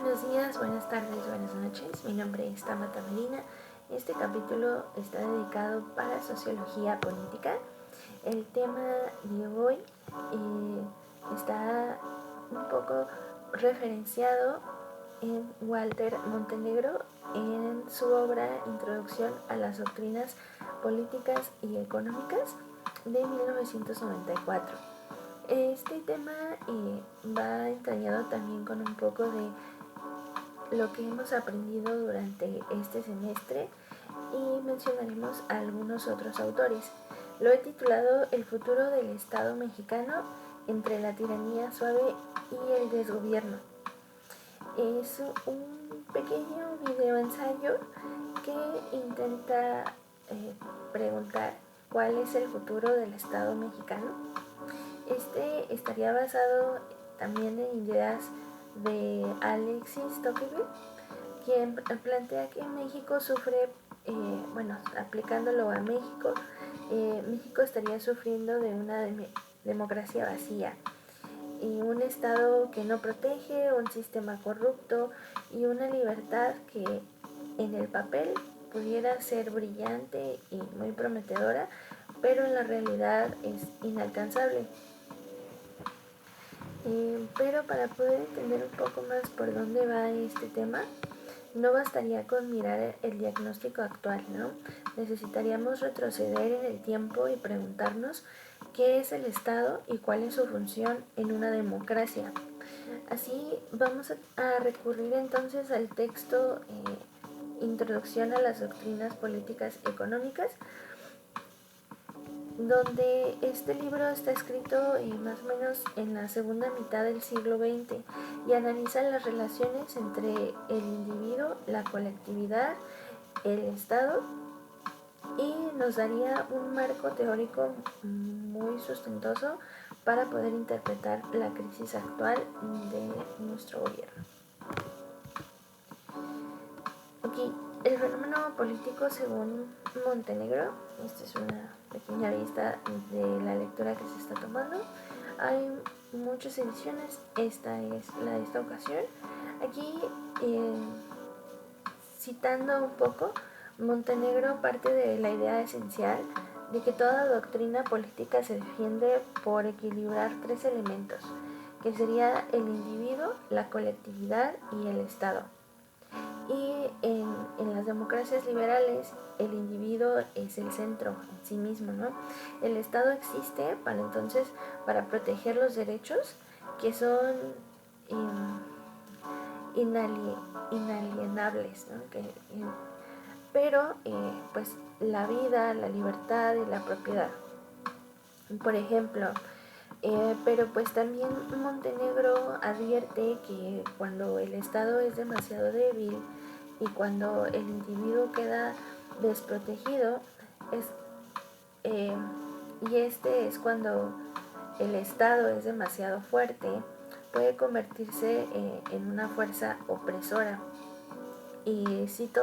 Buenos días, buenas tardes, buenas noches. Mi nombre es Tamata Medina. Este capítulo está dedicado para sociología política. El tema de hoy está un poco referenciado en Walter Montenegro en su obra Introducción a las doctrinas políticas y económicas de 1994. Este tema va entrañado también con un poco de lo que hemos aprendido durante este semestre y mencionaremos a algunos otros autores. Lo he titulado El futuro del Estado mexicano entre la tiranía suave y el desgobierno. Es un pequeño video ensayo que intenta preguntar cuál es el futuro del Estado mexicano. Este estaría basado también en ideas de Alexis Tocqueville, quien plantea que México sufre, aplicándolo a México, México estaría sufriendo de una democracia vacía y un Estado que no protege, un sistema corrupto y una libertad que en el papel pudiera ser brillante y muy prometedora, pero en la realidad es inalcanzable. Pero para poder entender un poco más por dónde va este tema, no bastaría con mirar el diagnóstico actual, ¿no? Necesitaríamos retroceder en el tiempo y preguntarnos qué es el Estado y cuál es su función en una democracia. Así vamos a recurrir entonces al texto Introducción a las doctrinas políticas económicas, donde este libro está escrito más o menos en la segunda mitad del siglo XX y analiza las relaciones entre el individuo, la colectividad, el Estado, y nos daría un marco teórico muy sustentoso para poder interpretar la crisis actual de nuestro gobierno. Aquí, el fenómeno político según Montenegro. Esta es una pequeña vista de la lectura que se está tomando. Hay muchas ediciones, esta es la de esta ocasión. Aquí, citando un poco, Montenegro parte de la idea esencial de que toda doctrina política se defiende por equilibrar tres elementos, que sería el individuo, la colectividad y el Estado. Y en las democracias liberales el individuo es el centro en sí mismo, ¿no? El Estado existe para proteger los derechos que son inalienables, ¿no? Pero pues la vida, la libertad y la propiedad. Por ejemplo, pero pues también Montenegro advierte que cuando el Estado es demasiado débil y cuando el individuo queda desprotegido, y este es cuando el Estado es demasiado fuerte, puede convertirse en una fuerza opresora. Y cito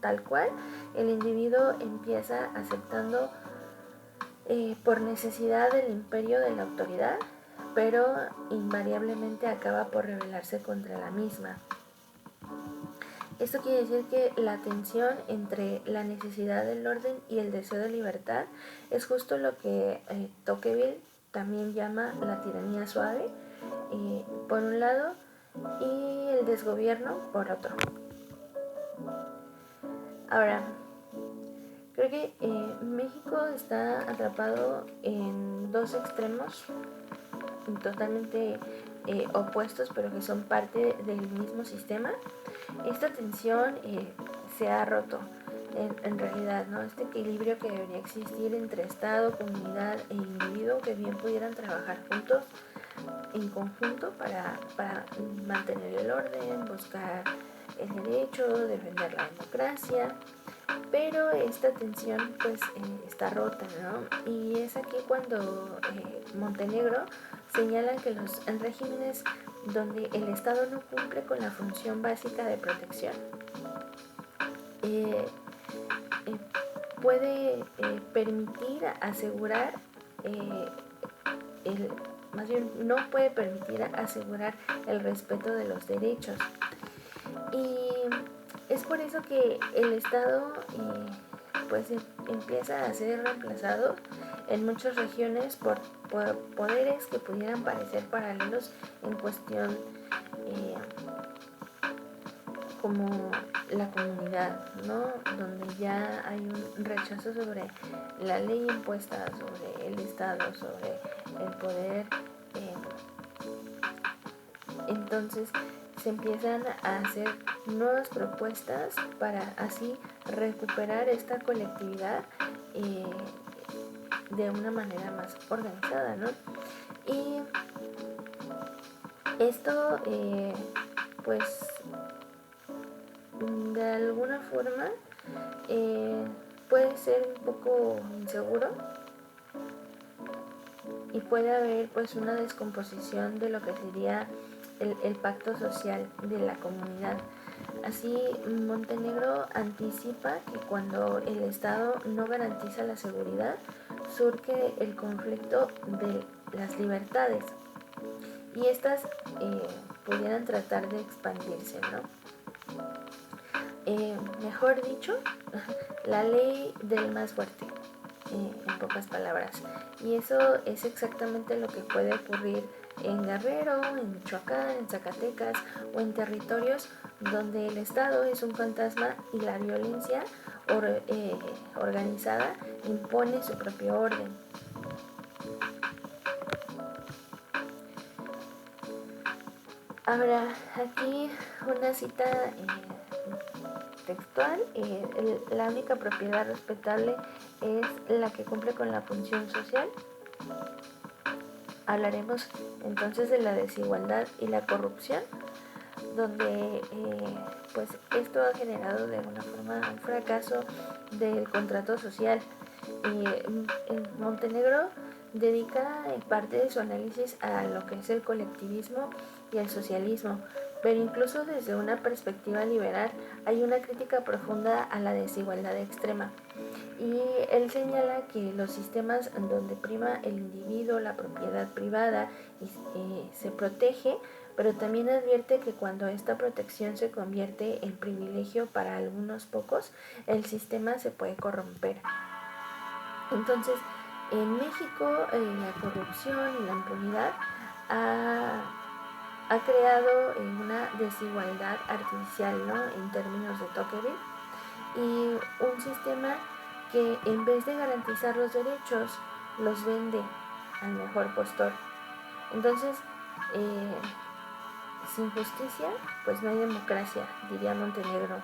tal cual, el individuo empieza aceptando por necesidad del imperio de la autoridad, pero invariablemente acaba por rebelarse contra la misma. Esto quiere decir que la tensión entre la necesidad del orden y el deseo de libertad es justo lo que Tocqueville también llama la tiranía suave, por un lado, y el desgobierno por otro. Ahora, creo que México está atrapado en dos extremos totalmente opuestos, pero que son parte del mismo sistema. Esta tensión se ha roto en realidad, ¿no? Este equilibrio que debería existir entre Estado, comunidad e individuo, que bien pudieran trabajar juntos en conjunto para mantener el orden, buscar el derecho, defender la democracia. Pero esta tensión pues está rota, ¿no? Y es aquí cuando Montenegro señala que los regímenes donde el Estado no cumple con la función básica de protección puede permitir asegurar más bien no puede permitir asegurar el respeto de los derechos. Y es por eso que el Estado pues empieza a ser reemplazado en muchas regiones por poderes que pudieran parecer paralelos en cuestión como la comunidad, ¿no? Donde ya hay un rechazo sobre la ley impuesta, sobre el Estado, sobre el poder. Entonces se empiezan a hacer nuevas propuestas para así recuperar esta colectividad de una manera más organizada, ¿no? Y esto pues de alguna forma puede ser un poco inseguro y puede haber pues una descomposición de lo que sería el pacto social de la comunidad. Así, Montenegro anticipa que cuando el Estado no garantiza la seguridad, surge el conflicto de las libertades y estas pudieran tratar de expandirse, ¿no? Mejor dicho, la ley del más fuerte, en pocas palabras. Y eso es exactamente lo que puede ocurrir en Guerrero, en Michoacán, en Zacatecas o en territorios donde el Estado es un fantasma y la violencia organizada impone su propio orden. Ahora, aquí una cita textual, la única propiedad respetable es la que cumple con la función social. Hablaremos entonces de la desigualdad y la corrupción, donde pues esto ha generado de alguna forma un fracaso del contrato social. En Montenegro dedica parte de su análisis a lo que es el colectivismo y el socialismo, pero incluso desde una perspectiva liberal hay una crítica profunda a la desigualdad extrema. Y él señala que los sistemas donde prima el individuo, la propiedad privada se protege, pero también advierte que cuando esta protección se convierte en privilegio para algunos pocos, el sistema se puede corromper. Entonces, en México la corrupción y la impunidad ha creado una desigualdad artificial, ¿no? En términos de Tocqueville, y un sistema que en vez de garantizar los derechos, los vende al mejor postor. Entonces, sin justicia, pues no hay democracia, diría Montenegro.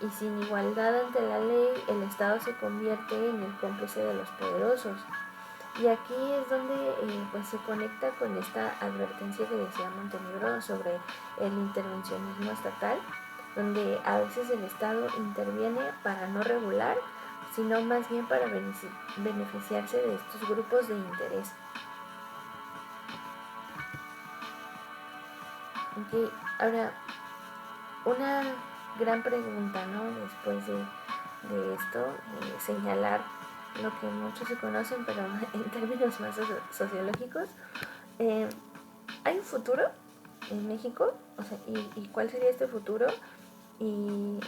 Y sin igualdad ante la ley, el Estado se convierte en el cómplice de los poderosos. Y aquí es donde pues se conecta con esta advertencia que decía Montenegro sobre el intervencionismo estatal, donde a veces el Estado interviene para no regular, sino más bien para beneficiarse de estos grupos de interés. Okay. Ahora, una gran pregunta, ¿no? Después de esto, señalar lo que muchos se conocen, pero en términos más sociológicos, ¿hay un futuro en México? O sea, ¿y cuál sería este futuro? ¿Y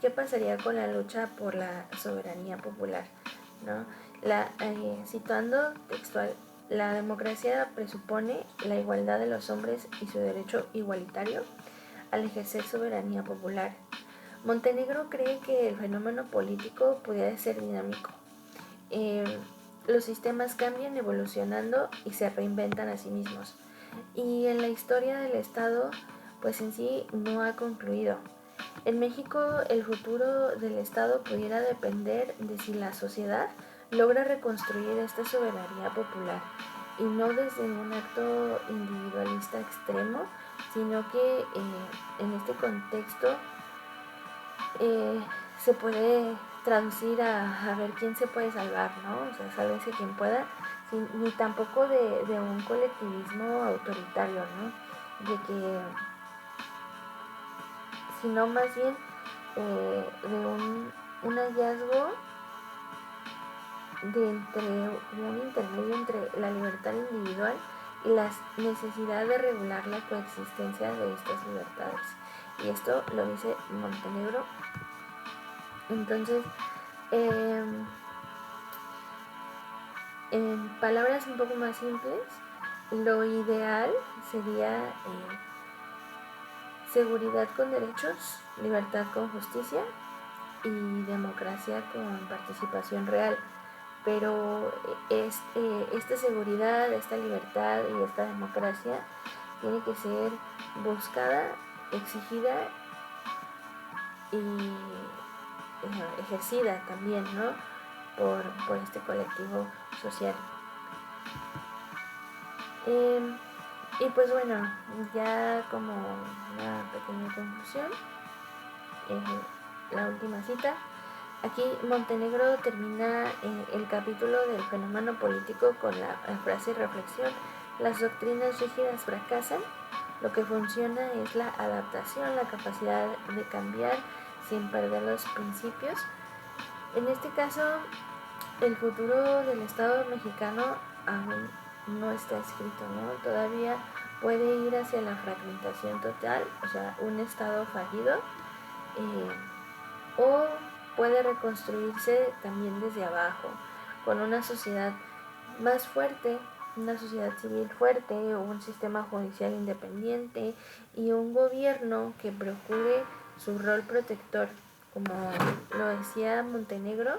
qué pasaría con la lucha por la soberanía popular? ¿No? Situando textual, la democracia presupone la igualdad de los hombres y su derecho igualitario al ejercer soberanía popular. Montenegro cree que el fenómeno político pudiera ser dinámico. Los sistemas cambian evolucionando y se reinventan a sí mismos. Y en la historia del Estado, pues en sí no ha concluido. En México, el futuro del Estado pudiera depender de si la sociedad logra reconstruir esta soberanía popular, y no desde un acto individualista extremo, sino que en este contexto se puede traducir a ver quién se puede salvar, ¿no? O sea, sálvese quien pueda, ni tampoco de un colectivismo autoritario, ¿no? De que, sino más bien de un hallazgo de un intermedio entre la libertad individual y la necesidad de regular la coexistencia de estas libertades. Y esto lo dice Montenegro. Entonces, en palabras un poco más simples, lo ideal sería seguridad con derechos, libertad con justicia y democracia con participación real. Pero esta seguridad, esta libertad y esta democracia tiene que ser buscada, exigida y ejercida también, ¿no? por este colectivo social. Y pues bueno, ya como una pequeña conclusión, la última cita. Aquí Montenegro termina el capítulo del fenómeno político con la frase reflexión: las doctrinas rígidas fracasan, lo que funciona es la adaptación, la capacidad de cambiar sin perder los principios. En este caso, el futuro del Estado mexicano aún no está escrito, ¿no? Todavía puede ir hacia la fragmentación total, o sea, un Estado fallido, o puede reconstruirse también desde abajo, con una sociedad más fuerte, una sociedad civil fuerte, o un sistema judicial independiente y un gobierno que procure su rol protector. Como lo decía Montenegro,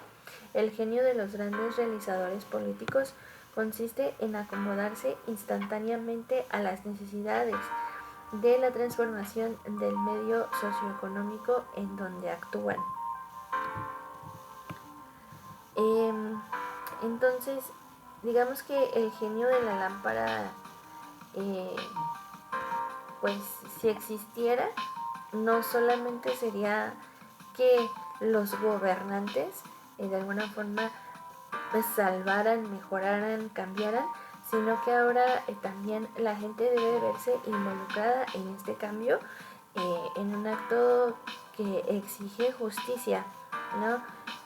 el genio de los grandes realizadores políticos consiste en acomodarse instantáneamente a las necesidades de la transformación del medio socioeconómico en donde actúan. Entonces, digamos que el genio de la lámpara, pues si existiera, no solamente sería que los gobernantes de alguna forma pues salvaran, mejoraran, cambiaran, sino que ahora también la gente debe verse involucrada en este cambio, en un acto que exige justicia, ¿no?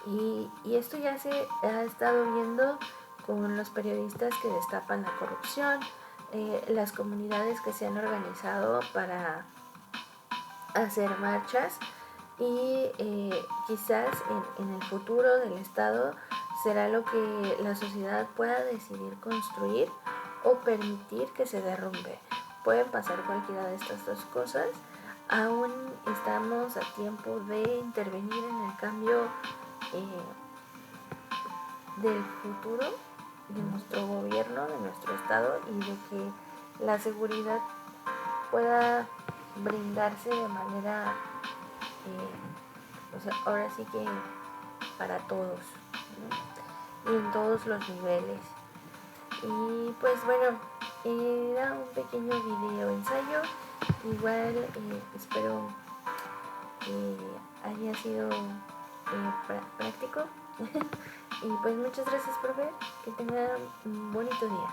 Y esto ya se ha estado viendo con los periodistas que destapan la corrupción, las comunidades que se han organizado para hacer marchas y quizás en el futuro del Estado será lo que la sociedad pueda decidir construir o permitir que se derrumbe. Pueden pasar cualquiera de estas dos cosas. Aún estamos a tiempo de intervenir en el cambio del futuro de nuestro gobierno, de nuestro Estado, y de que la seguridad pueda brindarse de manera, o sea, ahora sí que para todos, ¿no? Y en todos los niveles. Y pues bueno, era un pequeño video ensayo. Igual espero que haya sido práctico. Y pues muchas gracias por ver. Que tengan un bonito día.